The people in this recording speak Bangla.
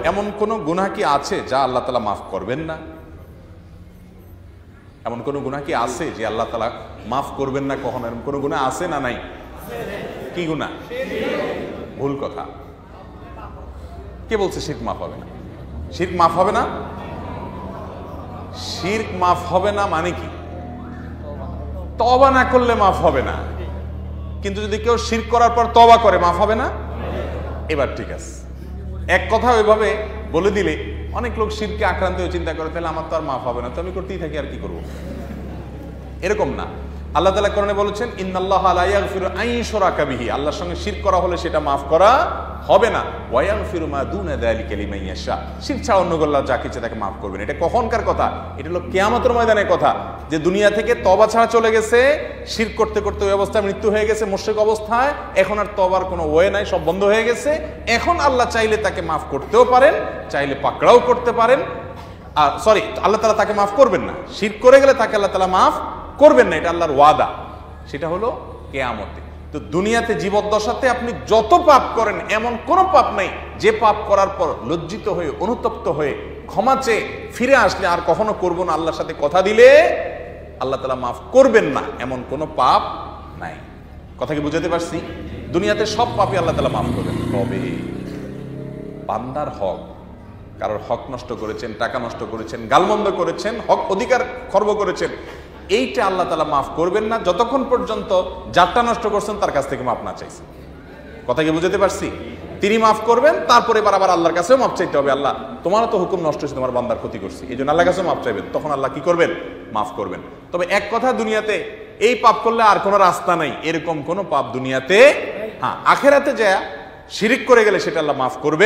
এমন কোন গুনাহ কি আছে যা আল্লাহ তাআলা মাফ করবেন না? এমন কোন গুনাহ কি আছে যে আল্লাহ তাআলা মাফ করবেন না কখনো? এমন কোন গুনাহ আছে না নাই? কি গুনাহ? ভুল কথা। কে বলছে শিরক মাফ হবে না? শিরক মাফ হবে না? শিরক মাফ হবে না মানে কি? তওবা না করলে মাফ হবে না, কিন্তু যদি কেউ শিরক করার পর তওবা করে মাফ হবে না? এবার ঠিক আছে, এক কথা ওইভাবে বলে দিলে অনেক লোক শিরকে আক্রান্ত হয়ে চিন্তা করে তাহলে আমার তো আর মাফ হবে না, তো আমি করতেই থাকি, আর কি করবো। এরকম না। আল্লাহ তাআলা কোরআনে বলেছেন ইন্নাল্লাহা লা ইয়াগফিরু আন ইউশরাকা বিহি, আল্লাহর সঙ্গে শিরক করা হলে সেটা মাফ করা হবে না। ওয়া ইয়াগফিরু মা দুনা যালিকা লিমান ইয়াশা, শিরক ছাড়া অন্য আল্লাহ যাকে ইচ্ছে তাকে মাফ করবেন। এটা কখনকার কথা? এটা হলো কিয়ামতের ময়দানের কথা, যে দুনিয়া থেকে তওবা ছাড়া চলে গেছে, শিরক করতে করতে ওই অবস্থায় মৃত্যু হয়ে গেছে, মুশরিক অবস্থায়, এখন আর তওবার কোনো ওয়ে নাই, সব বন্ধ হয়ে গেছে। এখন আল্লাহ চাইলে তাকে মাফ করতেও পারেন, চাইলে পাকড়াও করতে পারেন। সরি, আল্লাহ তাআলা তাকে মাফ করবেন না। শিরক করে গেলে তাকে আল্লাহ তাআলা মাফ করবেন না, এটা আল্লাহর ওয়াদা। সেটা হলো কিয়ামতে। তো দুনিয়াতে জীবদ্দশাতে আপনি যত পাপ করেন, এমন কোন পাপ নাই যে পাপ করার পর লজ্জিত হয়ে, অনুতপ্ত হয়ে, ক্ষমা চেয়ে ফিরে আসলে আর কখনো করবো না, আল্লাহর সাথে কথা দিলে আল্লাহ তাআলা মাফ করবেন না, এমন কোন পাপ নাই। কথা কি বুঝাতে পারছি? দুনিয়াতে সব পাপই আল্লাহ তাআলা মাফ করবেন, তবে বান্দার হক, কারোর হক নষ্ট করেছেন, টাকা নষ্ট করেছেন, গালমন্দ করেছেন, হক অধিকার খর্ব করেছেন, এইটা আল্লাহ তাআলা মাফ করবেন না যতক্ষণ পর্যন্ত যারটা নষ্ট করছেন তার কাছ থেকে মাফ না চাইছেন। কথা কি বুঝাতে পারছি? তিনি মাফ করবেন, তারপরে আবার আল্লাহর কাছেও মাফ চাইতে হবে। আল্লাহ, তোমারও তো হুকুম নষ্ট হয়েছে, তোমার বান্দার ক্ষতি করছি, এই জন্য আল্লাহর কাছেও মাফ চাইবেন। তখন আল্লাহ কি করবেন? মাফ করবেন। তবে এক কথা, দুনিয়াতে এই পাপ করলে আর কোনো রাস্তা নাই, এরকম কোনো পাপ দুনিয়াতে, হ্যাঁ, আখেরাতে যায় শিরিক করে গেলে সেটা আল্লাহ মাফ করবে।